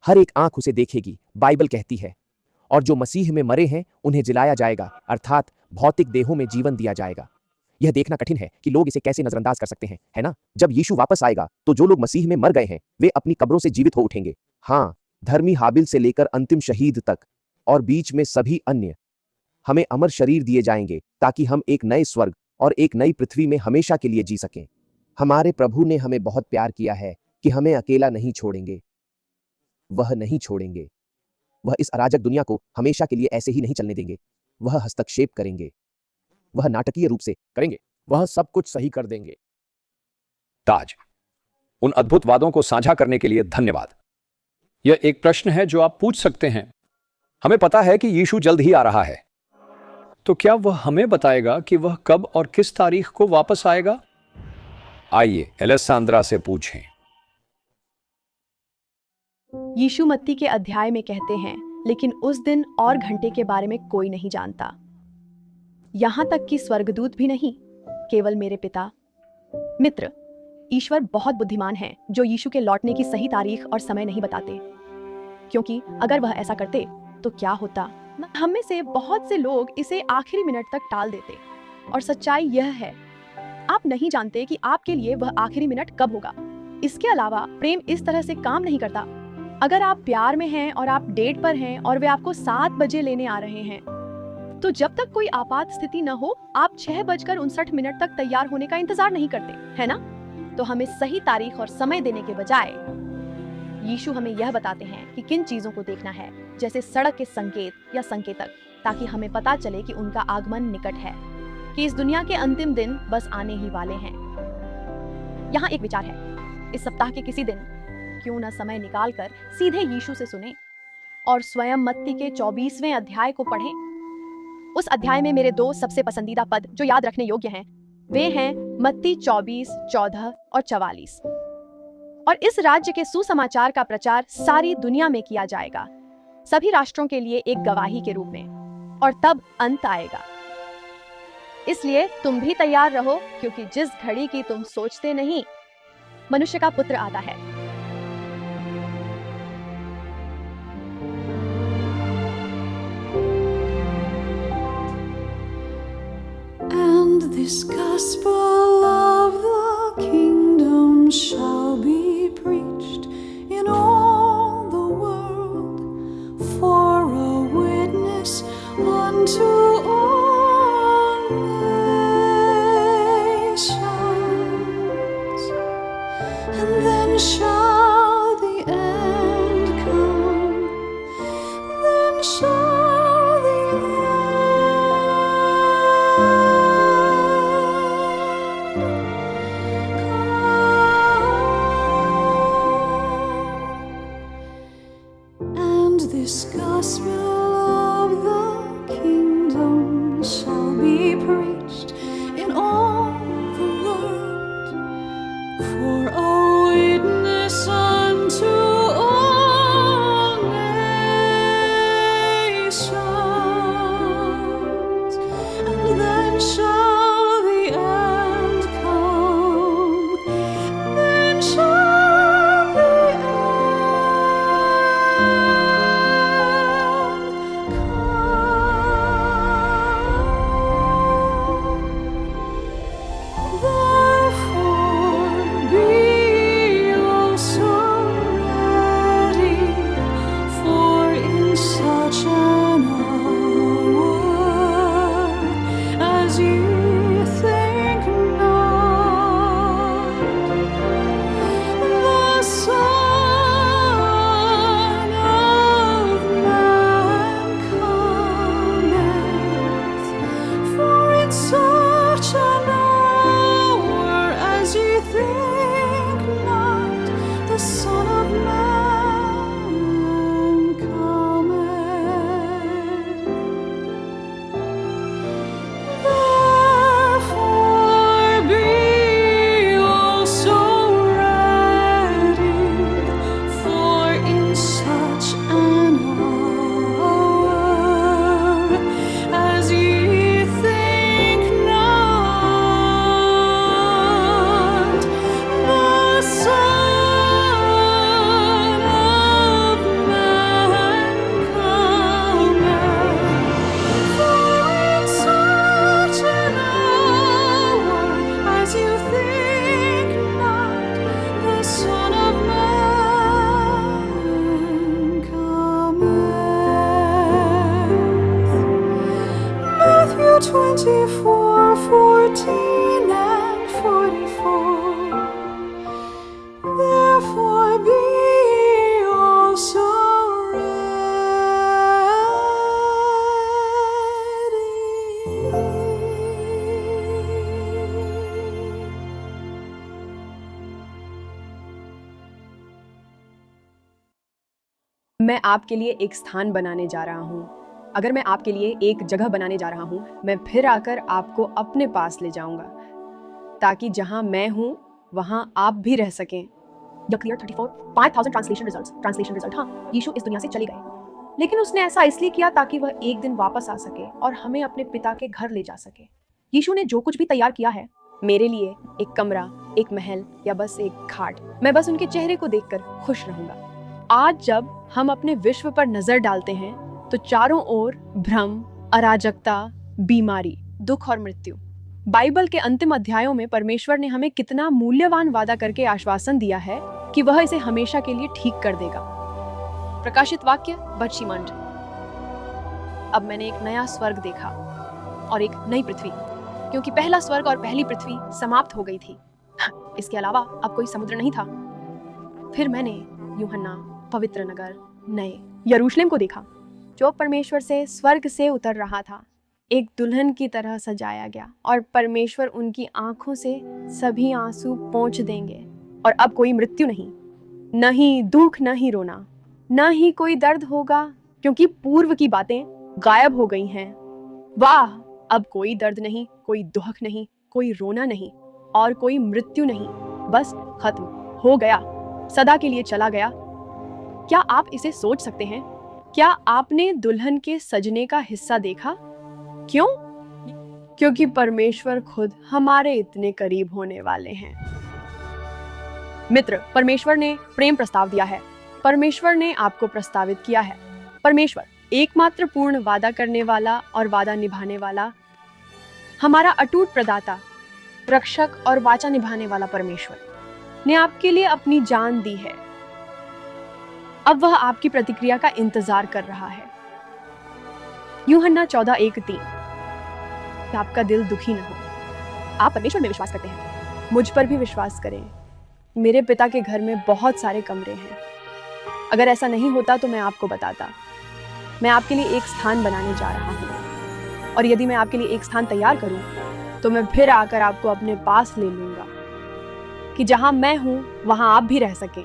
हर एक आंख उसे देखेगी, बाइबल कहती है। और जो मसीह में मरे हैं उन्हें जिलाया जाएगा, अर्थात भौतिक देहों में जीवन दिया जाएगा। यह देखना कठिन है कि लोग इसे कैसे नजरअंदाज कर सकते हैं, है ना? जब यीशु वापस आएगा तो जो लोग मसीह में मर गए हैं वे अपनी कब्रों से जीवित हो उठेंगे। हाँ, धर्मी हाबिल से लेकर अंतिम शहीद तक और बीच में सभी अन्य। हमें अमर शरीर दिए जाएंगे ताकि हम एक नए स्वर्ग और एक नई पृथ्वी में हमेशा के लिए जी सकें। हमारे प्रभु ने हमें बहुत प्यार किया है कि हमें अकेला नहीं छोड़ेंगे। वह नहीं छोड़ेंगे। वह इस अराजक दुनिया को हमेशा के लिए ऐसे ही नहीं चलने देंगे। वह हस्तक्षेप करेंगे। वह नाटकीय रूप से करेंगे। वह सब कुछ सही कर देंगे। ताज, उन अद्भुत वादों को साझा करने के लिए धन्यवाद। यह एक प्रश्न है जो आप पूछ सकते हैं। हमें पता है कि यीशु जल्द ही आ रहा है, तो क्या वह हमें बताएगा कि वह कब और किस तारीख को वापस आएगा? आइए एलेसांद्रा से पूछें। यीशु मत्ती के अध्याय में कहते हैं, लेकिन उस दिन और घंटे के बारे में कोई नहीं जानता, यहां तक कि स्वर्गदूत भी नहीं, केवल मेरे पिता। मित्र, ईश्वर बहुत बुद्धिमान है जो यीशु के लौटने की सही तारीख और समय नहीं बताते, क्योंकि अगर वह ऐसा करते तो क्या होता? हम में से बहुत से लोग इसे आखिरी मिनट तक टाल देते, और सच्चाई यह है, आप नहीं जानते कि आपके लिए वह आखिरी मिनट कब होगा। इसके अलावा प्रेम इस तरह से काम नहीं करता। अगर आप प्यार में हैं और आप डेट पर हैं और वे आपको 7 बजे लेने आ रहे हैं, तो जब तक कोई आपात स्थिति न हो आप 6:59 तक तैयार होने का इंतजार नहीं करते, है ना? तो हमें सही तारीख और समय देने के बजाय यीशु हमें यह बताते हैं कि किन चीजों को देखना है, जैसे सड़क के संकेत या संकेतक, ताकि हमें पता चले कि उनका आगमन निकट है, कि इस दुनिया के अंतिम दिन बस आने ही वाले हैं। यहाँ एक विचार है, इस सप्ताह के किसी दिन क्यों न समय निकालकर सीधे यीशु से सुने और स्वयं मत्ती के 24वें अध्याय को पढ़ें। उस अध्याय में मेरे 2 सबसे पसंदीदा पद जो याद रखने योग्य हैं, वे हैं मत्ती 24, 14 और 44। और इस राज्य के सुसमाचार का प्रचार सारी दुनिया में किया जाएगा, सभी राष्ट्रों के लिए एक गवाही के रूप में, और तब अंत आएगा। इसलिए तुम भी तैयार रहो, क्योंकि जिस घड़ी की तुम सोचते नहीं, मनुष्य का पुत्र आता है। And this gospel of the kingdom shall be preached in all the world for a witness unto all nations, and then shall the end come, then shall the this gospel of the kingdom 44, 14, and 44. Therefore be also ready. मैं आपके लिए एक स्थान बनाने जा रहा हूँ। अगर मैं आपके लिए एक जगह बनाने जा रहा हूँ, मैं फिर आकर आपको अपने पास ले जाऊंगा, ताकि जहाँ मैं हूँ वहाँ आप भी रह सकें। The clear 34, 5000 translation result. हाँ, यीशु इस दुनिया से चले गए, लेकिन उसने ऐसा इसलिए किया ताकि वह एक दिन वापस आ सके और हमें अपने पिता के घर ले जा सके। यीशु ने जो कुछ भी तैयार किया है मेरे लिए, एक कमरा, एक महल या बस एक खाट, मैं बस उनके चेहरे को देखकर खुश रहूंगा। आज जब हम अपने विश्व पर नजर डालते हैं तो चारों ओर भ्रम, अराजकता, बीमारी, दुख और मृत्यु। बाइबल के अंतिम अध्यायों में परमेश्वर ने हमें कितना मूल्यवान वादा करके आश्वासन दिया है कि वह इसे हमेशा के लिए ठीक कर देगा। प्रकाशित वाक्य बदशीमंड। अब मैंने एक नया स्वर्ग देखा और एक नई पृथ्वी, क्योंकि पहला स्वर्ग और पहली पृथ्वी समाप्त हो गई थी। इसके अलावा अब कोई समुद्र नहीं था। फिर मैंने यूहन्ना पवित्र नगर नए यरूशलेम को देखा, जो परमेश्वर से स्वर्ग से उतर रहा था, एक दुल्हन की तरह सजाया गया, और परमेश्वर उनकी आंखों से सभी आंसू पोंछ देंगे। और अब कोई मृत्यु नहीं, न ही दुख, न ही रोना, न ही कोई दर्द होगा, क्योंकि पूर्व की बातें गायब हो गई हैं। वाह, अब कोई दर्द नहीं, कोई दुख नहीं, कोई रोना नहीं और कोई मृत्यु नहीं, बस खत्म हो गया, सदा के लिए चला गया। क्या आप इसे सोच सकते हैं? क्या आपने दुल्हन के सजने का हिस्सा देखा? क्यों? क्योंकि परमेश्वर खुद हमारे इतने करीब होने वाले हैं। मित्र, परमेश्वर ने प्रेम प्रस्ताव दिया है। परमेश्वर ने आपको प्रस्तावित किया है। परमेश्वर, एकमात्र पूर्ण वादा करने वाला और वादा निभाने वाला, हमारा अटूट प्रदाता, रक्षक और वाचा निभाने वाला परमेश्वर ने आपके लिए अपनी जान दी है। अब वह आपकी प्रतिक्रिया का इंतजार कर रहा है। यूहन्ना 14:1-3। आपका दिल दुखी न हो। आप परमेश्वर में विश्वास करते हैं, मुझ पर भी विश्वास करें। मेरे पिता के घर में बहुत सारे कमरे हैं। अगर ऐसा नहीं होता तो मैं आपको बताता। मैं आपके लिए एक स्थान बनाने जा रहा हूँ, और यदि मैं आपके लिए एक स्थान तैयार करूँ तो मैं फिर आकर आपको अपने पास ले लूंगा, कि जहाँ मैं हूँ वहाँ आप भी रह सकें।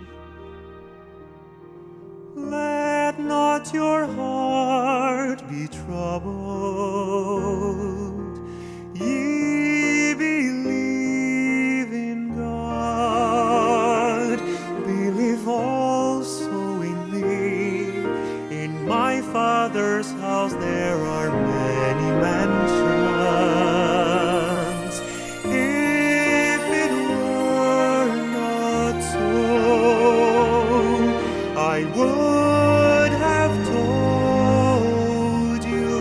Let not your heart be troubled. Ye believe in God. Believe also in me. In my Father's house there are many mansions. If it were not so, I would have told you.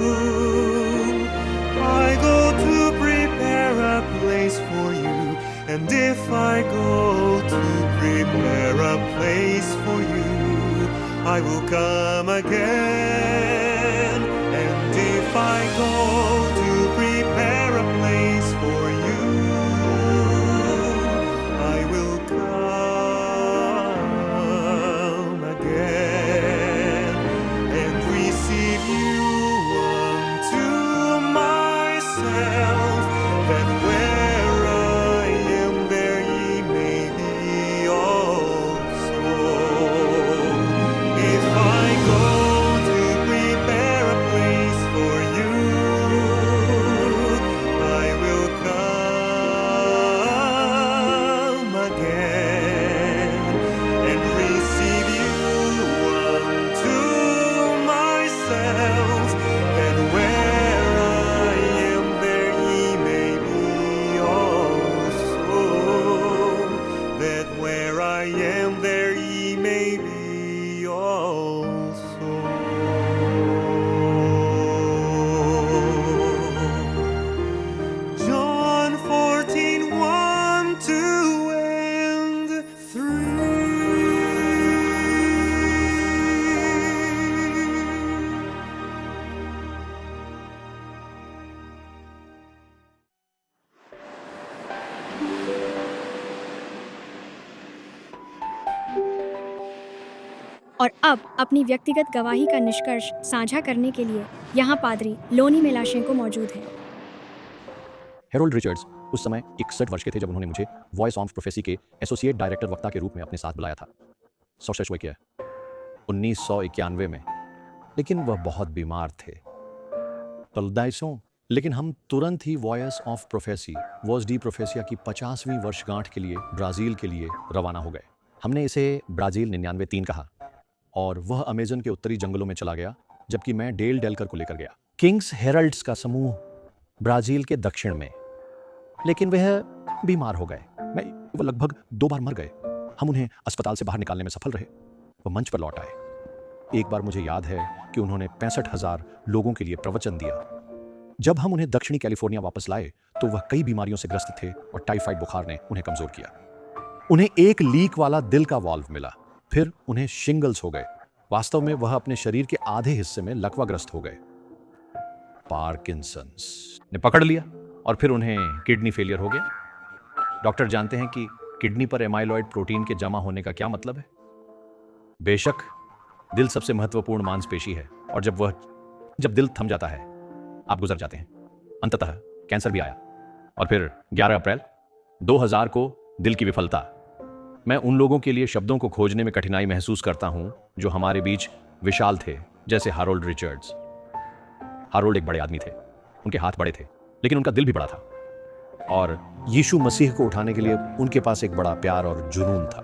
और अब अपनी व्यक्तिगत गवाही का निष्कर्ष साझा करने के लिए यहाँ पादरी लोनी मेलाशेंको मौजूद हैं। हेरोल्ड रिचर्ड्स उस समय 61 वर्ष के थे जब उन्होंने मुझे वॉइस ऑफ प्रोफेसी के एसोसिएट डायरेक्टर वक्ता के रूप में अपने साथ बुलाया था। 1991 में, लेकिन वह बहुत बीमार थे। लेकिन हम तुरंत ही वॉइस ऑफ प्रोफेसी वॉस डी प्रोफेसिया की 50वीं वर्षगांठ के लिए ब्राज़ील के लिए रवाना हो गए। हमने इसे ब्राज़ील 99-3 कहा और वह अमेजन के उत्तरी जंगलों में चला गया, जबकि मैं डेल डेलकर को लेकर गया। किंग्स हेरल्ड्स का समूह ब्राज़ील के दक्षिण में, लेकिन वह बीमार हो गए। वो लगभग 2 बार मर गए। हम उन्हें अस्पताल से बाहर निकालने में सफल रहे। वह मंच पर लौट आए। एक बार मुझे याद है कि उन्होंने 65,000 लोगों के लिए प्रवचन दिया। जब हम उन्हें दक्षिणी कैलिफोर्निया वापस लाए तो वह कई बीमारियों से ग्रस्त थे और टाइफाइड बुखार ने उन्हें कमजोर किया। उन्हें एक लीक वाला दिल का वाल्व मिला, फिर उन्हें शिंगल्स हो गए। वास्तव में वह अपने शरीर के आधे हिस्से में लकवाग्रस्त हो गए। पार्किंसंस ने पकड़ लिया और फिर उन्हें किडनी फेलियर हो गया। डॉक्टर जानते हैं कि किडनी पर एमाइलॉइड प्रोटीन के जमा होने का क्या मतलब है। बेशक दिल सबसे महत्वपूर्ण मांसपेशी है और जब दिल थम जाता है आप गुजर जाते हैं। अंततः कैंसर भी आया और फिर 11 अप्रैल 2000 को दिल की विफलता। मैं उन लोगों के लिए शब्दों को खोजने में कठिनाई महसूस करता हूं जो हमारे बीच विशाल थे, जैसे हारोल्ड रिचर्ड्स। हारोल्ड एक बड़े आदमी थे, उनके हाथ बड़े थे, लेकिन उनका दिल भी बड़ा था और यीशु मसीह को उठाने के लिए उनके पास एक बड़ा प्यार और जुनून था।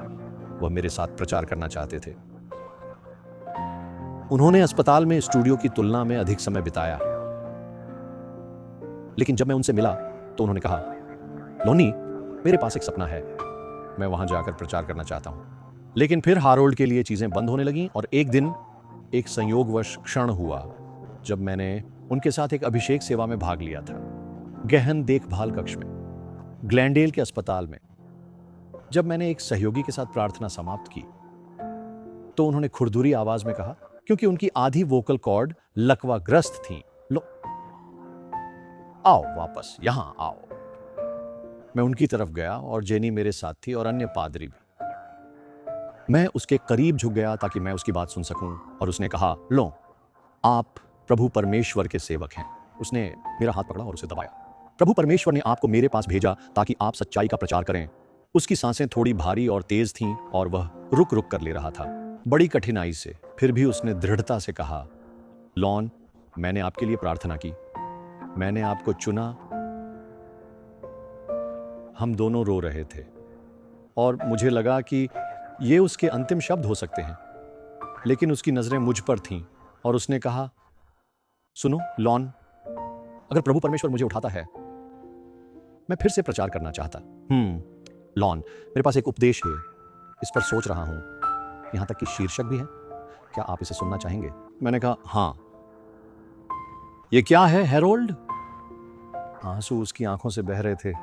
वह मेरे साथ प्रचार करना चाहते थे। उन्होंने अस्पताल में स्टूडियो की तुलना में अधिक समय बिताया, लेकिन जब मैं उनसे मिला तो उन्होंने कहा, लोनी, मेरे पास एक सपना है, मैं वहां जाकर प्रचार करना चाहता हूं। लेकिन फिर हारोल्ड के लिए चीजें बंद होने लगीं और एक दिन एक संयोगवश क्षण हुआ जब मैंने उनके साथ एक अभिषेक सेवा में भाग लिया था, गहन देखभाल कक्ष में, ग्लैंडेल के अस्पताल में। जब मैंने एक सहयोगी के साथ प्रार्थना समाप्त की तो उन्होंने खुरदुरी आवाज में कहा, क्योंकि उनकी आधी वोकल कॉर्ड लकवाग्रस्त थी, लो आओ वापस, यहां आओ। मैं उनकी तरफ गया और जेनी मेरे साथ थी और अन्य पादरी भी। मैं उसके करीब झुक गया ताकि मैं उसकी बात सुन सकूं और उसने कहा, लो, आप प्रभु परमेश्वर के सेवक हैं। उसने मेरा हाथ पकड़ा और उसे दबाया। प्रभु परमेश्वर ने आपको मेरे पास भेजा ताकि आप सच्चाई का प्रचार करें। उसकी सांसें थोड़ी भारी और तेज थीं और वह रुक रुक कर ले रहा था, बड़ी कठिनाई से। फिर भी उसने दृढ़ता से कहा, लॉन, मैंने आपके लिए प्रार्थना की, मैंने आपको चुना। हम दोनों रो रहे थे और मुझे लगा कि ये उसके अंतिम शब्द हो सकते हैं, लेकिन उसकी नजरें मुझ पर थीं और उसने कहा, सुनो लॉन, अगर प्रभु परमेश्वर मुझे उठाता है, मैं फिर से प्रचार करना चाहता। लॉन, मेरे पास एक उपदेश है, इस पर सोच रहा हूं, यहां तक कि शीर्षक भी है, क्या आप इसे सुनना चाहेंगे? मैंने कहा, हाँ। ये क्या है हेरोल्ड? आंसू उसकी आंखों से बह रहे थे।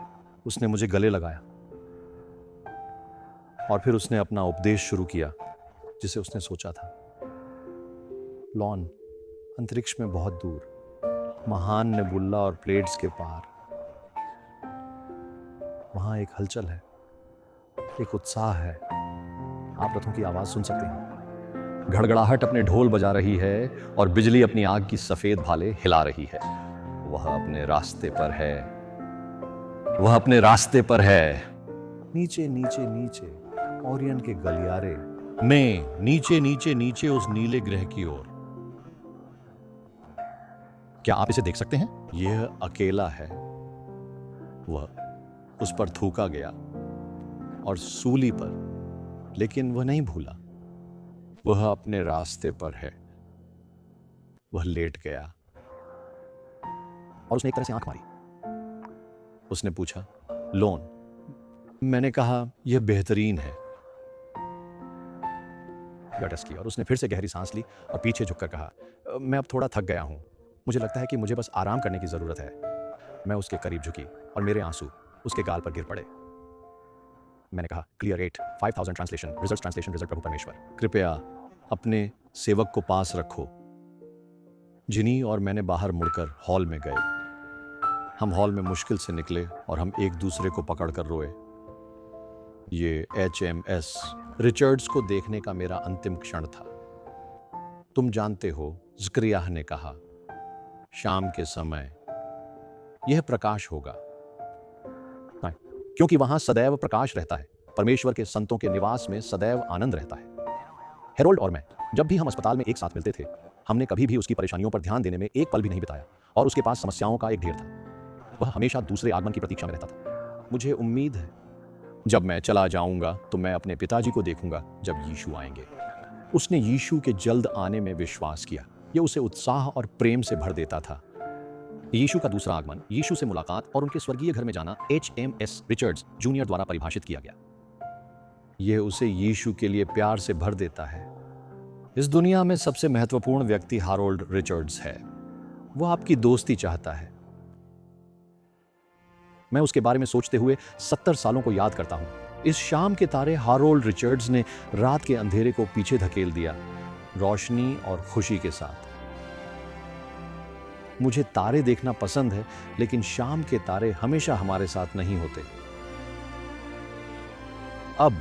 उसने मुझे गले लगाया और फिर उसने अपना उपदेश शुरू किया जिसे उसने सोचा था। लॉन, अंतरिक्ष में बहुत दूर, महान नेबुला और प्लेट्स के पार, वहां एक हलचल है, एक उत्साह है। आप रथों की आवाज सुन सकते हैं। घड़घड़ाहट अपने ढोल बजा रही है और बिजली अपनी आग की सफेद भाले हिला रही है। वह अपने रास्ते पर है, वह अपने रास्ते पर है। नीचे नीचे नीचे ओरियन के गलियारे में, नीचे नीचे नीचे उस नीले ग्रह की ओर। क्या आप इसे देख सकते हैं? यह अकेला है। वह उस पर थूका गया और सूली पर, लेकिन वह नहीं भूला। वह अपने रास्ते पर है। वह लेट गया और उसने एक तरह से आंख मारी। उसने पूछा, लोन? मैंने कहा, यह बेहतरीन है। गटस की और उसने फिर से गहरी सांस ली और पीछे झुककर कहा, मैं अब थोड़ा थक गया हूं, मुझे लगता है कि मुझे बस आराम करने की जरूरत है। मैं उसके करीब झुकी और मेरे आंसू उसके गाल पर गिर पड़े। मैंने कहा, क्लियर 8, 5000 ट्रांसलेशन, रिजल्ट प्रभु परमेश्वर। कृपया अपने सेवक को पास रखो। जिनी और मैंने बाहर मुड़कर हॉल में गए। हम हॉल में मुश्किल से निकले और हम एक दूसरे को पकड़कर रोए। ये HMS रिचर्ड्स को देखने का मेरा अंतिम क्षण था। तुम जानते हो, ज़करियाह ने कहा, शाम के समय यह प्रकाश होगा, क्योंकि वहां सदैव प्रकाश रहता है। परमेश्वर के संतों के निवास में सदैव आनंद रहता है। हेरोल्ड और मैं जब भी हम अस्पताल में एक साथ मिलते थे, हमने कभी भी उसकी परेशानियों पर ध्यान देने में एक पल भी नहीं बिताया, और उसके पास समस्याओं का एक ढेर था। वह हमेशा दूसरे आगमन की प्रतीक्षा में रहता था। मुझे उम्मीद है जब मैं चला जाऊंगा तो मैं अपने पिताजी को देखूंगा जब यीशु आएंगे। उसने यीशु के जल्द आने में विश्वास किया। यह उसे उत्साह और प्रेम से भर देता था। यीशु का दूसरा आगमन, यीशु से मुलाकात और उनके स्वर्गीय घर में जाना HMS रिचर्ड्स जूनियर द्वारा परिभाषित किया गया। यह उसे यीशु के लिए प्यार से भर देता है। इस दुनिया में सबसे महत्वपूर्ण व्यक्ति हारोल्ड रिचर्ड्स है। वह आपकी दोस्ती चाहता है। मैं उसके बारे में सोचते हुए 70 सालों को याद करता हूं। इस शाम के तारे हारोल्ड रिचर्ड्स ने रात के अंधेरे को पीछे धकेल दिया, रोशनी और खुशी के साथ। मुझे तारे देखना पसंद है, लेकिन शाम के तारे हमेशा हमारे साथ नहीं होते। अब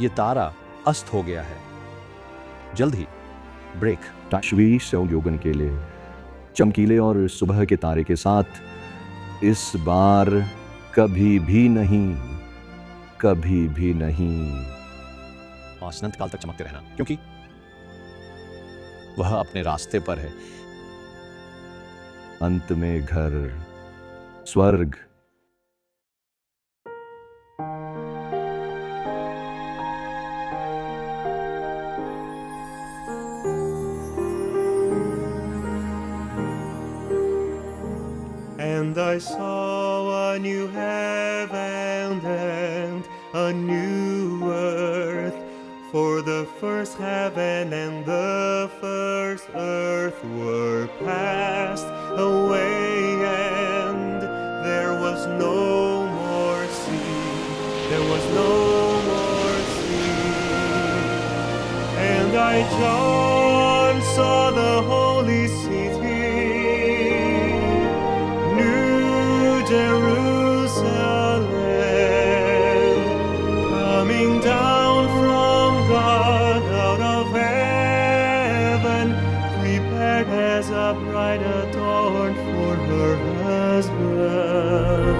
ये तारा अस्त हो गया है। जल्द ही ब्रेक तशवीश संयोजन के लिए चमकीले और सुबह के तारे के साथ इस बार कभी भी नहीं, कभी भी नहीं। अनंत काल तक चमकते रहना, क्योंकि वह अपने रास्ते पर है। अंत में घर, स्वर्ग। And I saw a new heaven and a new earth, for the first heaven and the first earth were passed away, and there was no more sea. There was no more sea. And I, John, saw the holy city, Jerusalem, coming down from God out of heaven, prepared as a bride adorned for her husband.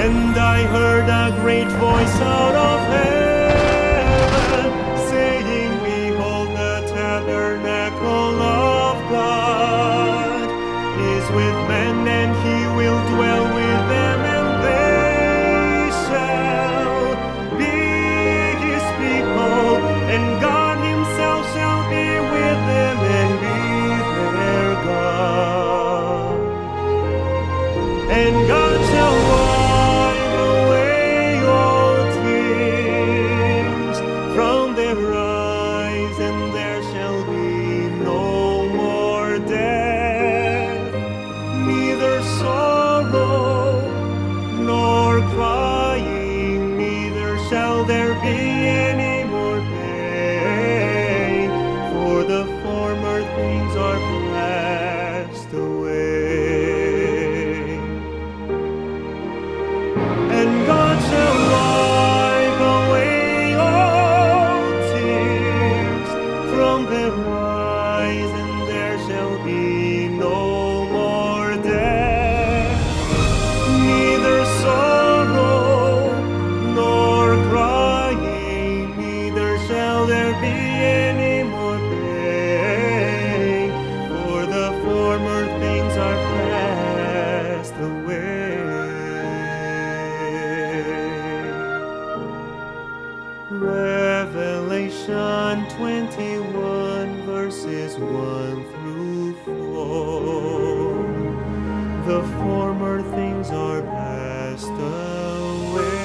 And I heard a great voice out of heaven, saying, Behold, the tabernacle of God is with men, and He will dwell with them, and they shall be His people, and God Himself shall be with them and be their God. And God shall wipe away all tears from their eyes, and there shall be no more death, neither sorrow nor crying, neither shall there be any more pain, for the former things are passed away. And God shall wipe away all tears from their eyes, and there shall be no more death, neither sorrow nor crying, neither shall there be any more pain, for the former things are passed away. Revelation 21 verses 1 through 4. The former things are passed away.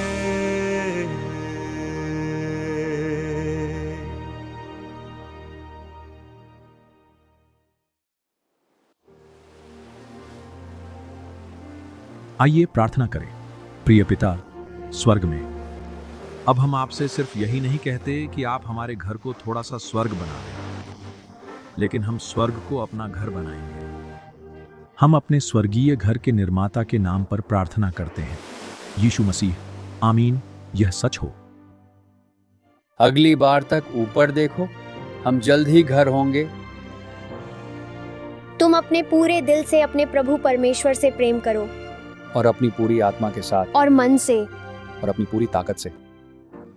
आइए प्रार्थना करें। प्रिय पिता स्वर्ग में, अब हम आपसे सिर्फ यही नहीं कहते कि आप हमारे घर को थोड़ा सा स्वर्ग बना दें, लेकिन हम स्वर्ग को अपना घर बनाएंगे। हम अपने स्वर्गीय घर के निर्माता के नाम पर प्रार्थना करते हैं, यीशु मसीह। आमीन। यह सच हो। अगली बार तक ऊपर देखो, हम जल्द ही घर होंगे तुम अपने पूरे दिल से अपने प्रभु परमेश्वर से प्रेम करो और अपनी पूरी आत्मा के साथ और मन से और अपनी पूरी ताकत से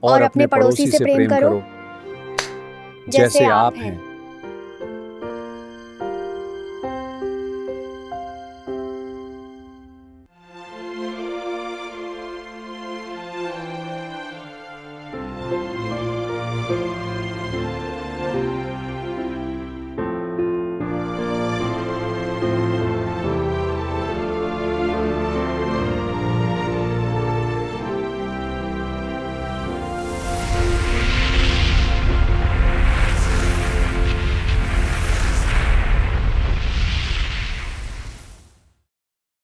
और अपने पड़ोसी से प्रेम करो जैसे आप हैं।